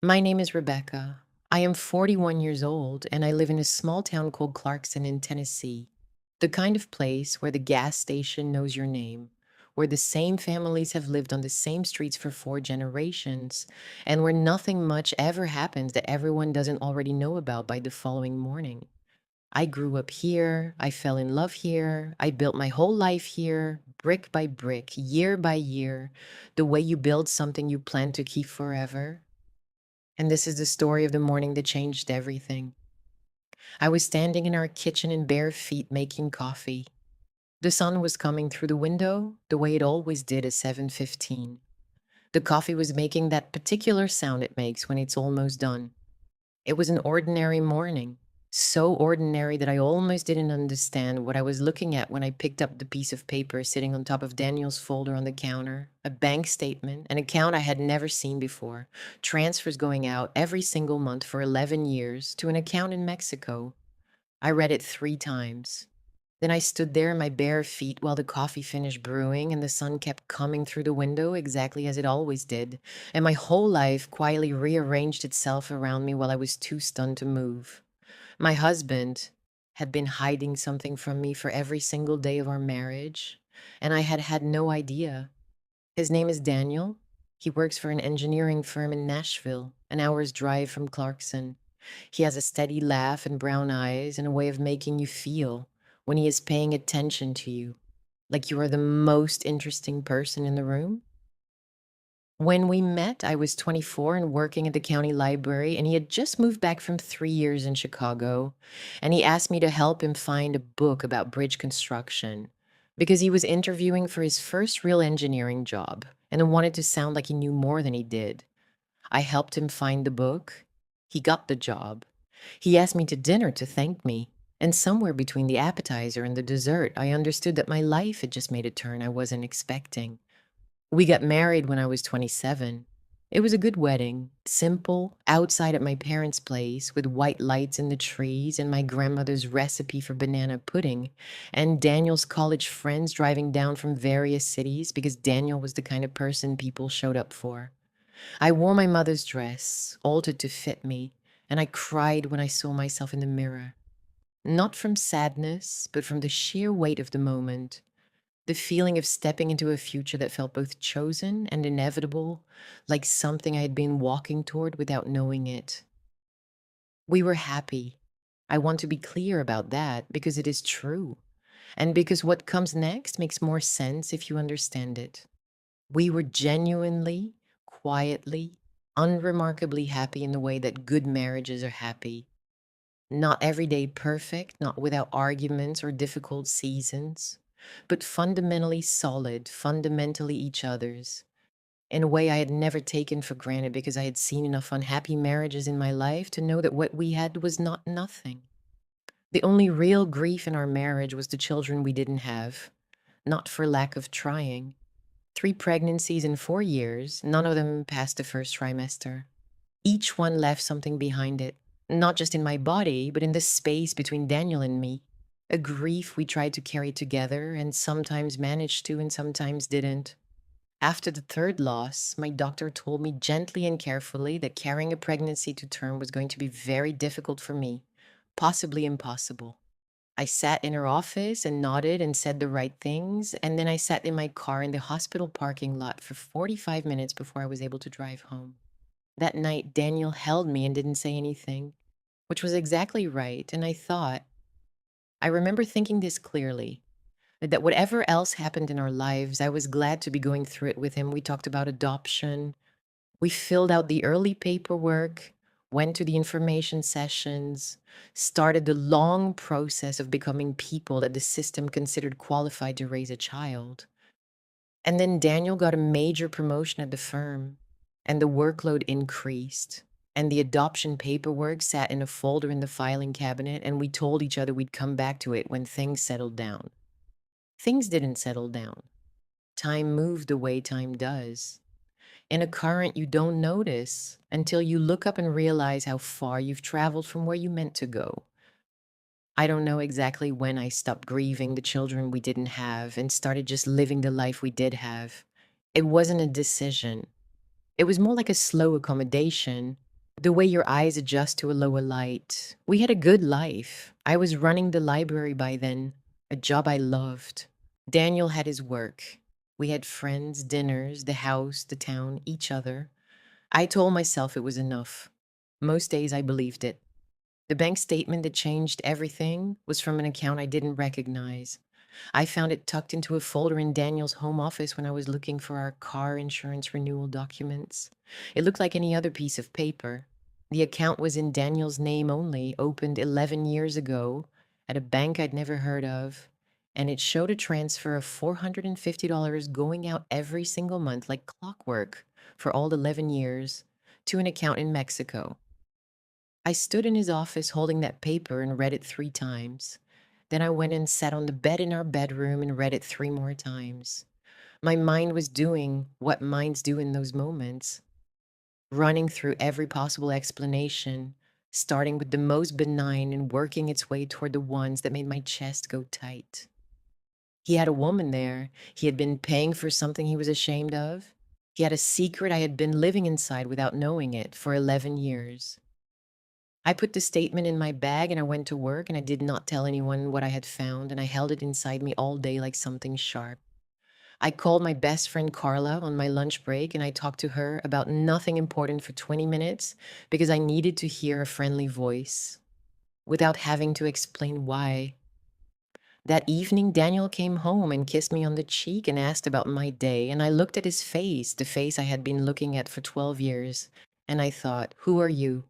My name is Rebecca. I am 41 years old and I live in a small town called Clarkson in Tennessee. The kind of place where the gas station knows your name, where the same families have lived on the same streets for 4 generations, and where nothing much ever happens that everyone doesn't already know about by the following morning. I grew up here, I fell in love here, I built my whole life here, brick by brick, year by year, the way you build something you plan to keep forever. And this is the story of the morning that changed everything. I was standing in our kitchen in bare feet making coffee. The sun was coming through the window the way it always did at 7:15. The coffee was making that particular sound it makes when it's almost done. It was an ordinary morning, so ordinary that I almost didn't understand what I was looking at when I picked up the piece of paper sitting on top of Daniel's folder on the counter, a bank statement, an account I had never seen before, transfers going out every single month for 11 years to an account in Mexico. I read it 3 times. Then I stood there in my bare feet while the coffee finished brewing and the sun kept coming through the window exactly as it always did, and my whole life quietly rearranged itself around me while I was too stunned to move. My husband had been hiding something from me for every single day of our marriage, and I had had no idea. His name is Daniel. He works for an engineering firm in Nashville, an hour's drive from Clarkson. He has a steady laugh and brown eyes and a way of making you feel when he is paying attention to you, like you are the most interesting person in the room. When we met, I was 24 and working at the county library, and he had just moved back from 3 years in Chicago. And he asked me to help him find a book about bridge construction because he was interviewing for his first real engineering job and wanted to sound like he knew more than he did. I helped him find the book. He got the job. He asked me to dinner to thank me. And somewhere between the appetizer and the dessert, I understood that my life had just made a turn I wasn't expecting. We got married when I was 27. It was a good wedding, simple, outside at my parents' place with white lights in the trees and my grandmother's recipe for banana pudding, and Daniel's college friends driving down from various cities because Daniel was the kind of person people showed up for. I wore my mother's dress, altered to fit me, and I cried when I saw myself in the mirror. Not from sadness, but from the sheer weight of the moment. The feeling of stepping into a future that felt both chosen and inevitable, like something I had been walking toward without knowing it. We were happy. I want to be clear about that because it is true, and because what comes next makes more sense if you understand it. We were genuinely, quietly, unremarkably happy in the way that good marriages are happy. Not every day perfect, not without arguments or difficult seasons, but fundamentally solid, fundamentally each other's, in a way I had never taken for granted because I had seen enough unhappy marriages in my life to know that what we had was not nothing. The only real grief in our marriage was the children we didn't have, not for lack of trying. 3 pregnancies in 4 years, none of them past the first trimester. Each one left something behind it, not just in my body, but in the space between Daniel and me. A grief we tried to carry together and sometimes managed to and sometimes didn't. After the third loss, my doctor told me gently and carefully that carrying a pregnancy to term was going to be very difficult for me, possibly impossible. I sat in her office and nodded and said the right things, and then I sat in my car in the hospital parking lot for 45 minutes before I was able to drive home. That night, Daniel held me and didn't say anything, which was exactly right, and I remember thinking this clearly, that whatever else happened in our lives, I was glad to be going through it with him. We talked about adoption. We filled out the early paperwork, went to the information sessions, started the long process of becoming people that the system considered qualified to raise a child. And then Daniel got a major promotion at the firm, and the workload increased. And the adoption paperwork sat in a folder in the filing cabinet, and we told each other we'd come back to it when things settled down. Things didn't settle down. Time moved the way time does. In a current you don't notice until you look up and realize how far you've traveled from where you meant to go. I don't know exactly when I stopped grieving the children we didn't have and started just living the life we did have. It wasn't a decision. It was more like a slow accommodation. The way your eyes adjust to a lower light. We had a good life. I was running the library by then, a job I loved. Daniel had his work. We had friends, dinners, the house, the town, each other. I told myself it was enough. Most days I believed it. The bank statement that changed everything was from an account I didn't recognize. I found it tucked into a folder in Daniel's home office when I was looking for our car insurance renewal documents. It looked like any other piece of paper. The account was in Daniel's name only, opened 11 years ago at a bank I'd never heard of, and it showed a transfer of $450 going out every single month like clockwork for all 11 years to an account in Mexico. I stood in his office holding that paper and read it 3 times. Then I went and sat on the bed in our bedroom and read it 3 more times. My mind was doing what minds do in those moments, running through every possible explanation, starting with the most benign and working its way toward the ones that made my chest go tight. He had a woman there. He had been paying for something he was ashamed of. He had a secret I had been living inside without knowing it for 11 years. I put the statement in my bag and I went to work and I did not tell anyone what I had found and I held it inside me all day like something sharp. I called my best friend Carla on my lunch break and I talked to her about nothing important for 20 minutes because I needed to hear a friendly voice without having to explain why. That evening, Daniel came home and kissed me on the cheek and asked about my day, and I looked at his face, the face I had been looking at for 12 years, and I thought, who are you?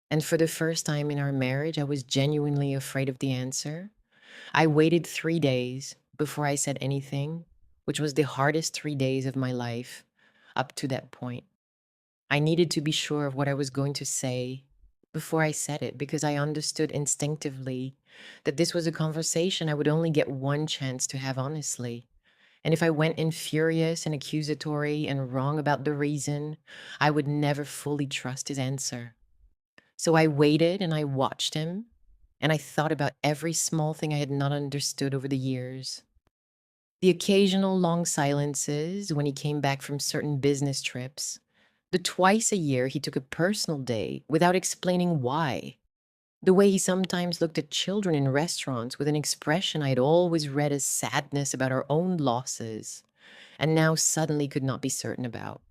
And for the first time in our marriage, I was genuinely afraid of the answer. I waited 3 days before I said anything, which was the hardest 3 days of my life up to that point. I needed to be sure of what I was going to say before I said it because I understood instinctively that this was a conversation I would only get one chance to have honestly. And if I went in furious and accusatory and wrong about the reason, I would never fully trust his answer. So I waited and I watched him, and I thought about every small thing I had not understood over the years. The occasional long silences when he came back from certain business trips, the twice a year he took a personal day without explaining why, the way he sometimes looked at children in restaurants with an expression I had always read as sadness about our own losses, and now suddenly could not be certain about.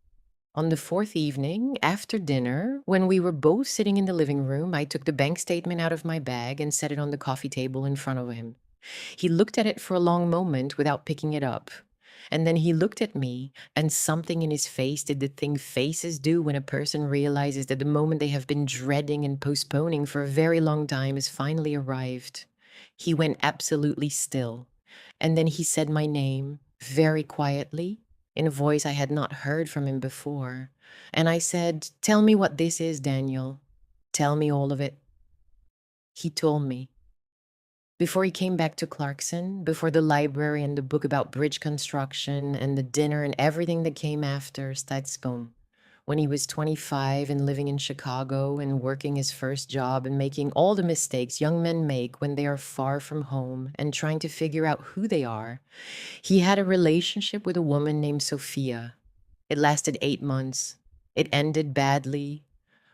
On the fourth evening, after dinner, when we were both sitting in the living room, I took the bank statement out of my bag and set it on the coffee table in front of him. He looked at it for a long moment without picking it up. And then he looked at me, and something in his face did the thing faces do when a person realizes that the moment they have been dreading and postponing for a very long time has finally arrived. He went absolutely still. And then he said my name, very quietly, in a voice I had not heard from him before. And I said, "Tell me what this is, Daniel. Tell me all of it." He told me. Before he came back to Clarkson, before the library and the book about bridge construction and the dinner and everything that came after Staatsbom, when he was 25 and living in Chicago and working his first job and making all the mistakes young men make when they are far from home and trying to figure out who they are, he had a relationship with a woman named Sophia. It lasted 8 months. It ended badly,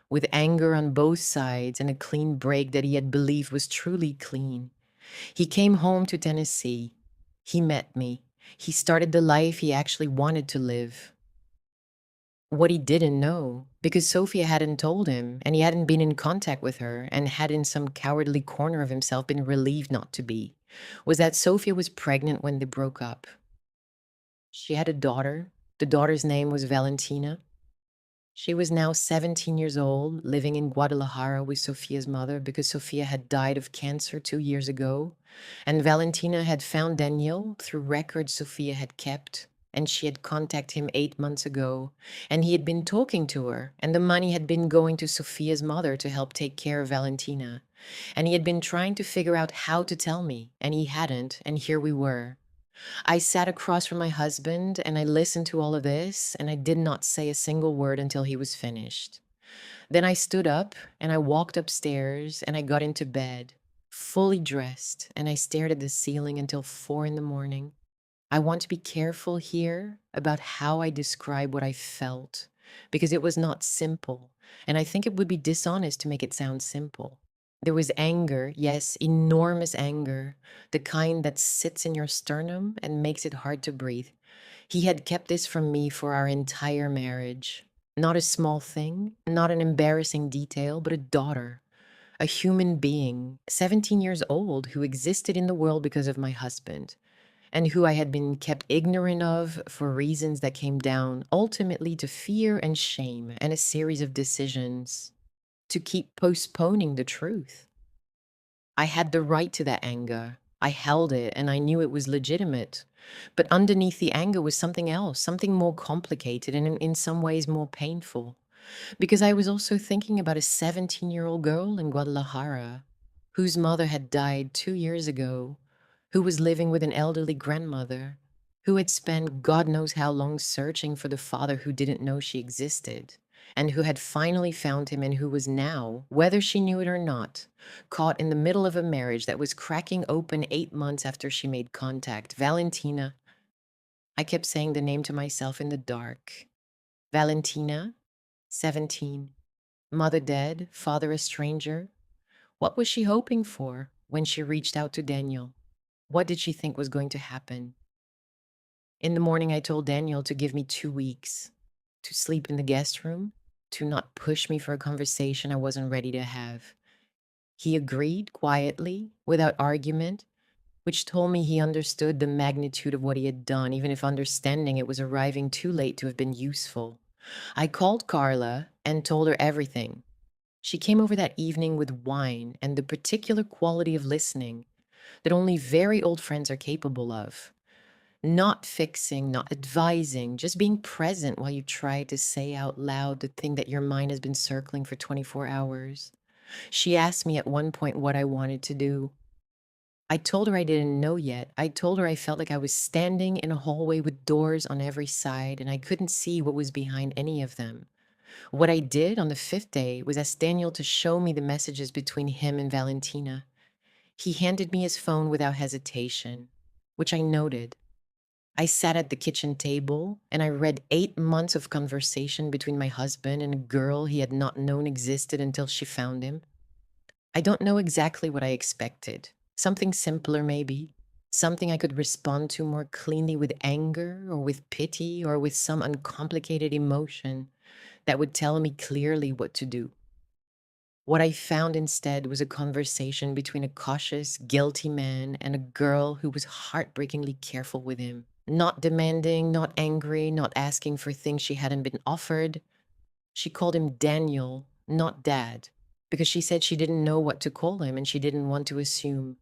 with anger on both sides and a clean break that he had believed was truly clean. He came home to Tennessee. He met me. He started the life he actually wanted to live. What he didn't know, because Sophia hadn't told him, and he hadn't been in contact with her, and had in some cowardly corner of himself been relieved not to be, was that Sophia was pregnant when they broke up. She had a daughter. The daughter's name was Valentina. She was now 17 years old, living in Guadalajara with Sophia's mother because Sophia had died of cancer 2 years ago, and Valentina had found Daniel through records Sophia had kept, and she had contacted him 8 months ago, and he had been talking to her, and the money had been going to Sophia's mother to help take care of Valentina, and he had been trying to figure out how to tell me, and he hadn't, and here we were. I sat across from my husband and I listened to all of this, and I did not say a single word until he was finished. Then I stood up and I walked upstairs and I got into bed, fully dressed, and I stared at the ceiling until 4 in the morning. I want to be careful here about how I describe what I felt because it was not simple. And I think it would be dishonest to make it sound simple. There was anger, yes, enormous anger, the kind that sits in your sternum and makes it hard to breathe. He had kept this from me for our entire marriage. Not a small thing, not an embarrassing detail, but a daughter, a human being, 17 years old, who existed in the world because of my husband, and who I had been kept ignorant of for reasons that came down ultimately to fear and shame and a series of decisions to keep postponing the truth. I had the right to that anger. I held it and I knew it was legitimate. But underneath the anger was something else, something more complicated and in some ways more painful. Because I was also thinking about a 17-year-old girl in Guadalajara whose mother had died 2 years ago, who was living with an elderly grandmother, who had spent God knows how long searching for the father who didn't know she existed, and who had finally found him and who was now, whether she knew it or not, caught in the middle of a marriage that was cracking open 8 months after she made contact. Valentina. I kept saying the name to myself in the dark. Valentina, 17. Mother dead, father a stranger. What was she hoping for when she reached out to Daniel? What did she think was going to happen? In the morning, I told Daniel to give me 2 weeks, to sleep in the guest room, to not push me for a conversation I wasn't ready to have. He agreed quietly, without argument, which told me he understood the magnitude of what he had done, even if understanding it was arriving too late to have been useful. I called Carla and told her everything. She came over that evening with wine and the particular quality of listening that only very old friends are capable of. Not fixing, not advising, just being present while you try to say out loud the thing that your mind has been circling for 24 hours. She asked me at one point what I wanted to do. I told her I didn't know yet. I told her I felt like I was standing in a hallway with doors on every side and I couldn't see what was behind any of them. What I did on the fifth day was ask Daniel to show me the messages between him and Valentina. He handed me his phone without hesitation, which I noted. I sat at the kitchen table and I read 8 months of conversation between my husband and a girl he had not known existed until she found him. I don't know exactly what I expected. Something simpler, maybe. Something I could respond to more cleanly with anger or with pity or with some uncomplicated emotion that would tell me clearly what to do. What I found instead was a conversation between a cautious, guilty man and a girl who was heartbreakingly careful with him. Not demanding, not angry, not asking for things she hadn't been offered. She called him Daniel, not Dad, because she said she didn't know what to call him and she didn't want to assume.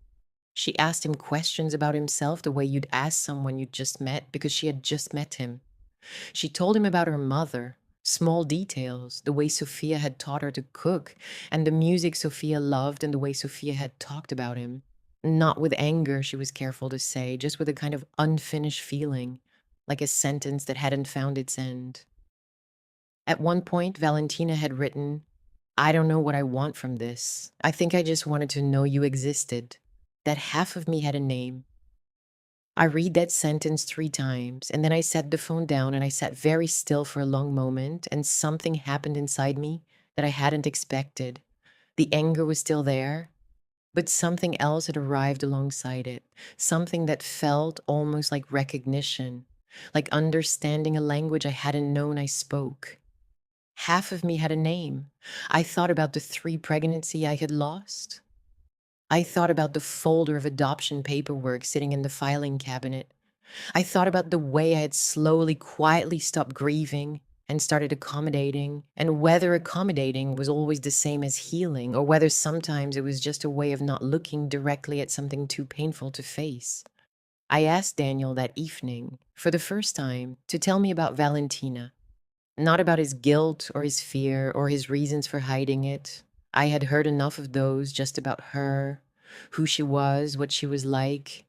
She asked him questions about himself the way you'd ask someone you'd just met because she had just met him. She told him about her mother, small details, the way Sophia had taught her to cook, and the music Sophia loved and the way Sophia had talked about him. Not with anger, she was careful to say, just with a kind of unfinished feeling, like a sentence that hadn't found its end. At one point, Valentina had written, I don't know what I want from this. I think I just wanted to know you existed, that half of me had a name. I read that sentence 3 times, and then I set the phone down and I sat very still for a long moment, and something happened inside me that I hadn't expected. The anger was still there, but something else had arrived alongside it, something that felt almost like recognition, like understanding a language I hadn't known I spoke. Half of me had a name. I thought about the 3 pregnancies I had lost. I thought about the folder of adoption paperwork sitting in the filing cabinet. I thought about the way I had slowly, quietly stopped grieving and started accommodating, and whether accommodating was always the same as healing, or whether sometimes it was just a way of not looking directly at something too painful to face. I asked Daniel that evening, for the first time, to tell me about Valentina, not about his guilt or his fear or his reasons for hiding it. I had heard enough of those, just about her, who she was, what she was like.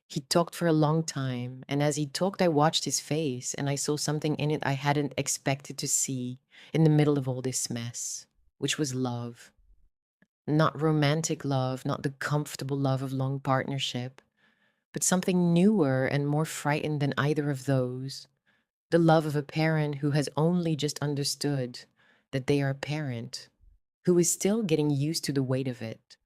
He talked for a long time, and as he talked, I watched his face, and I saw something in it I hadn't expected to see in the middle of all this mess, which was love. Not romantic love, not the comfortable love of long partnership, but something newer and more frightened than either of those. The love of a parent who has only just understood that they are a parent, who is still getting used to the weight of it.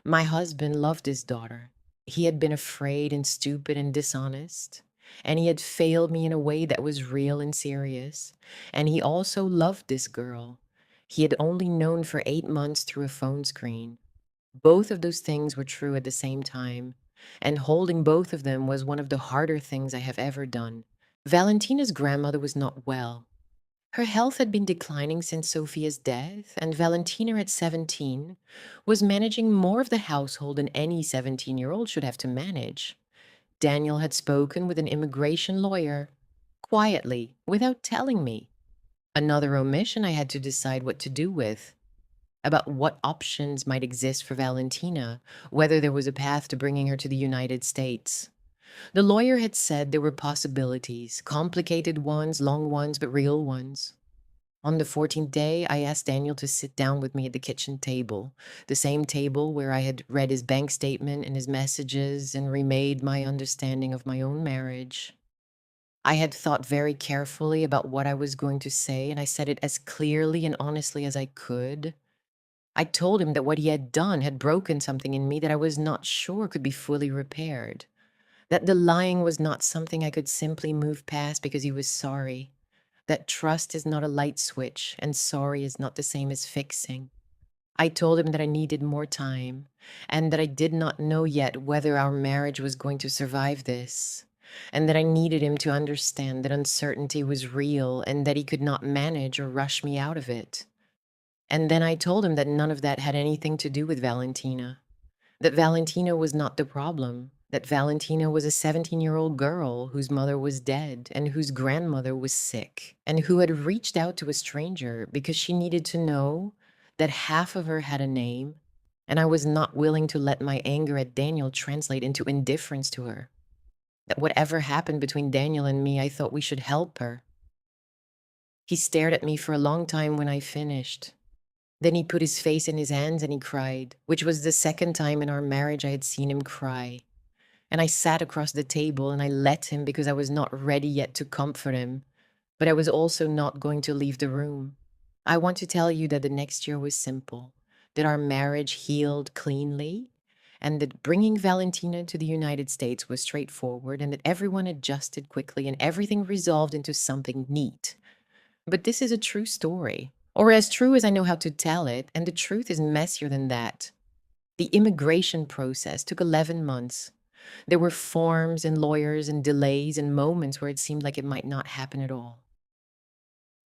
My husband loved his daughter. He had been afraid and stupid and dishonest, and he had failed me in a way that was real and serious. And he also loved this girl he had only known for 8 months through a phone screen. Both of those things were true at the same time, and holding both of them was one of the harder things I have ever done. Valentina's grandmother was not well. Her health had been declining since Sophia's death, and Valentina at 17 was managing more of the household than any 17-year-old should have to manage. Daniel had spoken with an immigration lawyer, quietly, without telling me. Another omission I had to decide what to do with, about what options might exist for Valentina, whether there was a path to bringing her to the United States. The lawyer had said there were possibilities, complicated ones, long ones, but real ones. On the 14th day, I asked Daniel to sit down with me at the kitchen table, the same table where I had read his bank statement and his messages and remade my understanding of my own marriage. I had thought very carefully about what I was going to say, and I said it as clearly and honestly as I could. I told him that what he had done had broken something in me that I was not sure could be fully repaired, that the lying was not something I could simply move past because he was sorry, that trust is not a light switch and sorry is not the same as fixing. I told him that I needed more time and that I did not know yet whether our marriage was going to survive this, and that I needed him to understand that uncertainty was real and that he could not manage or rush me out of it. And then I told him that none of that had anything to do with Valentina, that Valentina was not the problem, that Valentina was a 17-year-old girl whose mother was dead and whose grandmother was sick, and who had reached out to a stranger because she needed to know that half of her had a name, and I was not willing to let my anger at Daniel translate into indifference to her. That whatever happened between Daniel and me, I thought we should help her. He stared at me for a long time when I finished. Then he put his face in his hands and he cried, which was the second time in our marriage I had seen him cry. And I sat across the table and I let him because I was not ready yet to comfort him, but I was also not going to leave the room. I want to tell you that the next year was simple, that our marriage healed cleanly, and that bringing Valentina to the United States was straightforward, and that everyone adjusted quickly and everything resolved into something neat. But this is a true story, or as true as I know how to tell it, and the truth is messier than that. The immigration process took 11 months. There were forms and lawyers and delays and moments where it seemed like it might not happen at all.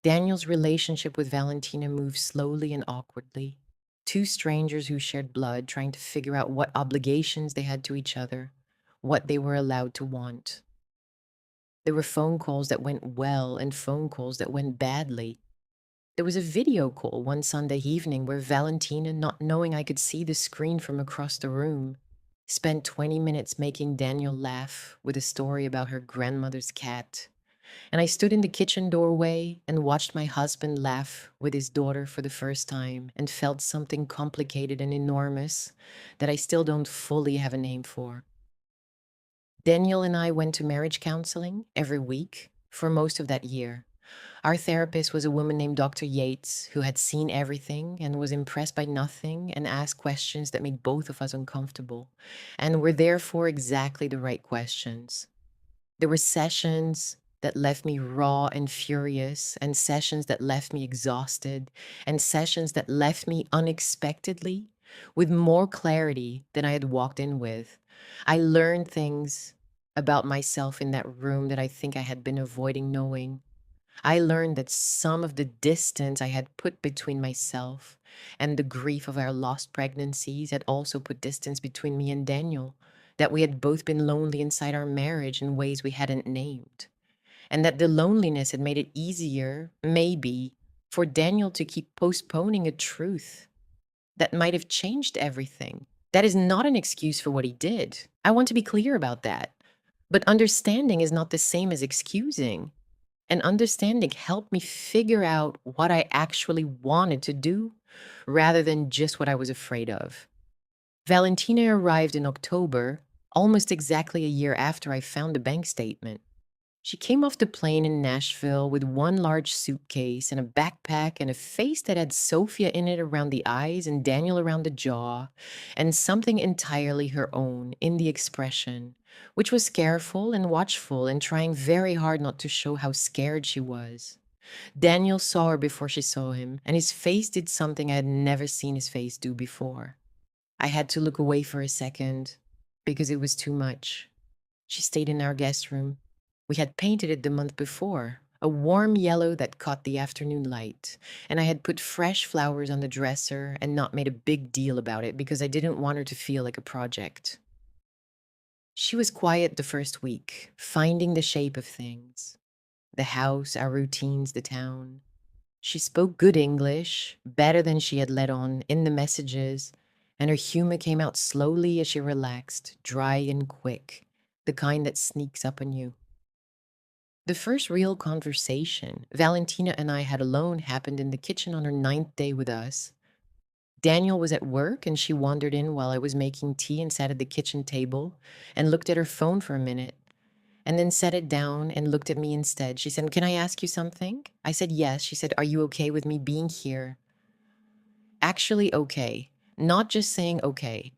Daniel's relationship with Valentina moved slowly and awkwardly. Two strangers who shared blood trying to figure out what obligations they had to each other, what they were allowed to want. There were phone calls that went well and phone calls that went badly. There was a video call one Sunday evening where Valentina, not knowing I could see the screen from across the room, spent 20 minutes making Daniel laugh with a story about her grandmother's cat. And I stood in the kitchen doorway and watched my husband laugh with his daughter for the first time and felt something complicated and enormous that I still don't fully have a name for. Daniel and I went to marriage counseling every week for most of that year. Our therapist was a woman named Dr. Yates, who had seen everything and was impressed by nothing and asked questions that made both of us uncomfortable, and were therefore exactly the right questions. There were sessions that left me raw and furious, and sessions that left me exhausted, and sessions that left me unexpectedly with more clarity than I had walked in with. I learned things about myself in that room that I think I had been avoiding knowing. I learned that some of the distance I had put between myself and the grief of our lost pregnancies had also put distance between me and Daniel, that we had both been lonely inside our marriage in ways we hadn't named, and that the loneliness had made it easier, maybe, for Daniel to keep postponing a truth that might have changed everything. That is not an excuse for what he did. I want to be clear about that. But understanding is not the same as excusing. And understanding helped me figure out what I actually wanted to do rather than just what I was afraid of. Valentina arrived in October, almost exactly a year after I found the bank statement. She came off the plane in Nashville with one large suitcase and a backpack and a face that had Sophia in it around the eyes and Daniel around the jaw, and something entirely her own in the expression, which was careful and watchful and trying very hard not to show how scared she was. Daniel saw her before she saw him, and his face did something I had never seen his face do before. I had to look away for a second because it was too much. She stayed in our guest room. We had painted it the month before, a warm yellow that caught the afternoon light, and I had put fresh flowers on the dresser and not made a big deal about it because I didn't want her to feel like a project. She was quiet the first week, finding the shape of things: the house, our routines, the town. She spoke good English, better than she had let on in the messages, and her humor came out slowly as she relaxed, dry and quick, the kind that sneaks up on you. The first real conversation Valentina and I had alone happened in the kitchen on her ninth day with us. Daniel was at work and she wandered in while I was making tea and sat at the kitchen table and looked at her phone for a minute and then set it down and looked at me instead. She said, "Can I ask you something?" I said, "Yes." She said, "Are you okay with me being here?" Actually, okay. Not just saying okay.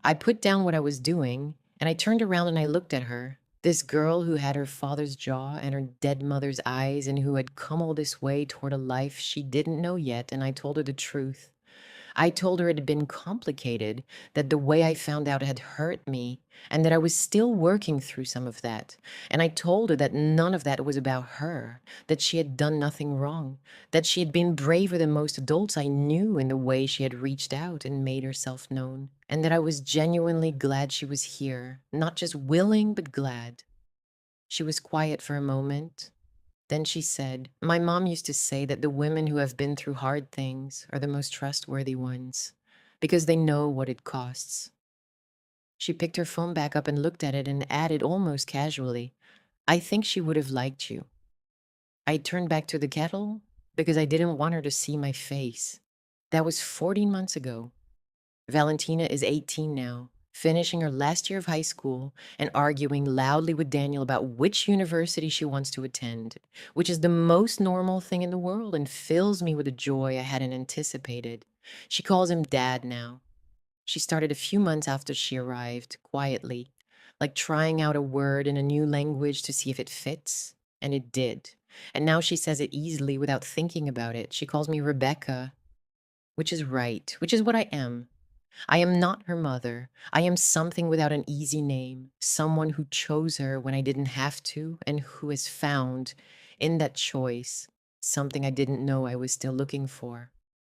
I put down what I was doing and I turned around and I looked at her. This girl who had her father's jaw and her dead mother's eyes and who had come all this way toward a life she didn't know yet, and I told her the truth. I told her it had been complicated, that the way I found out had hurt me, and that I was still working through some of that. And I told her that none of that was about her, that she had done nothing wrong, that she had been braver than most adults I knew in the way she had reached out and made herself known, and that I was genuinely glad she was here, not just willing, but glad. She was quiet for a moment. Then she said, "My mom used to say that the women who have been through hard things are the most trustworthy ones because they know what it costs." She picked her phone back up and looked at it and added almost casually, "I think she would have liked you." I turned back to the kettle because I didn't want her to see my face. That was 14 months ago. Valentina is 18 now, finishing her last year of high school and arguing loudly with Daniel about which university she wants to attend, which is the most normal thing in the world and fills me with a joy I hadn't anticipated. She calls him Dad now. She started a few months after she arrived, quietly, like trying out a word in a new language to see if it fits, and it did. And now she says it easily without thinking about it. She calls me Rebecca, which is right, which is what I am. I am not her mother. I am something without an easy name, someone who chose her when I didn't have to, and who has found, in that choice, something I didn't know I was still looking for.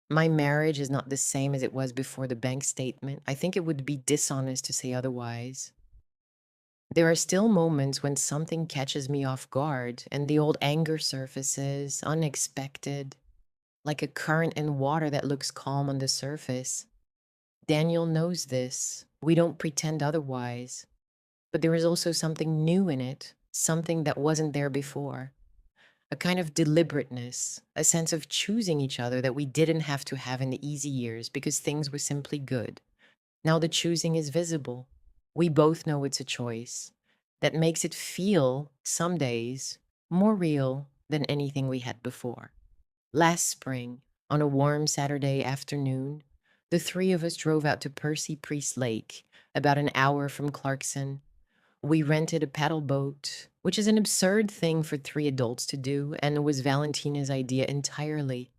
My marriage is not the same as it was before the bank statement. I think it would be dishonest to say otherwise. There are still moments when something catches me off guard and the old anger surfaces, unexpected, like a current in water that looks calm on the surface. Daniel knows this. We don't pretend otherwise. But there is also something new in it, something that wasn't there before. A kind of deliberateness, a sense of choosing each other that we didn't have to have in the easy years because things were simply good. Now the choosing is visible. We both know it's a choice that makes it feel, some days, more real than anything we had before. Last spring, on a warm Saturday afternoon, the three of us drove out to Percy Priest Lake, about an hour from Clarkson. We rented a paddle boat, which is an absurd thing for three adults to do, and it was Valentina's idea entirely.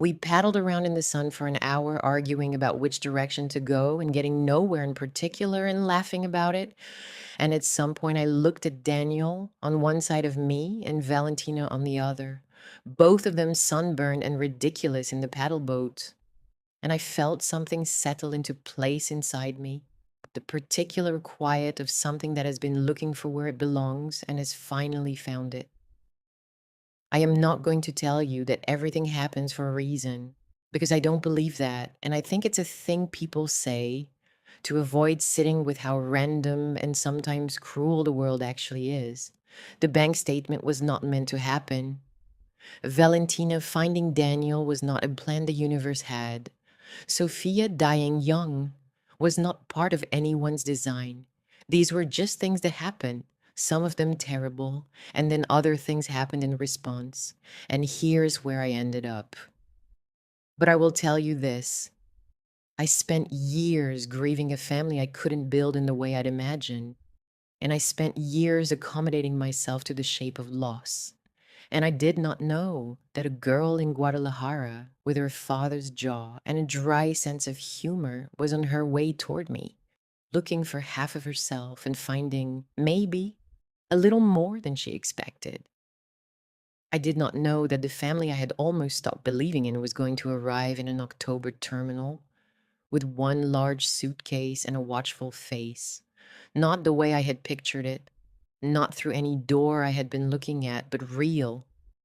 We paddled around in the sun for an hour, arguing about which direction to go and getting nowhere in particular and laughing about it. And at some point, I looked at Daniel on one side of me and Valentina on the other, both of them sunburned and ridiculous in the paddle boat. And I felt something settle into place inside me, the particular quiet of something that has been looking for where it belongs and has finally found it. I am not going to tell you that everything happens for a reason, because I don't believe that, and I think it's a thing people say to avoid sitting with how random and sometimes cruel the world actually is. The bank statement was not meant to happen. Valentina finding Daniel was not a plan the universe had. Sophia dying young was not part of anyone's design. These were just things that happened, some of them terrible, and then other things happened in response. And here's where I ended up. But I will tell you this: I spent years grieving a family I couldn't build in the way I'd imagined. And I spent years accommodating myself to the shape of loss. And I did not know that a girl in Guadalajara with her father's jaw and a dry sense of humor was on her way toward me, looking for half of herself and finding, maybe, a little more than she expected. I did not know that the family I had almost stopped believing in was going to arrive in an October terminal with one large suitcase and a watchful face. Not the way I had pictured it, not through any door I had been looking at, but real,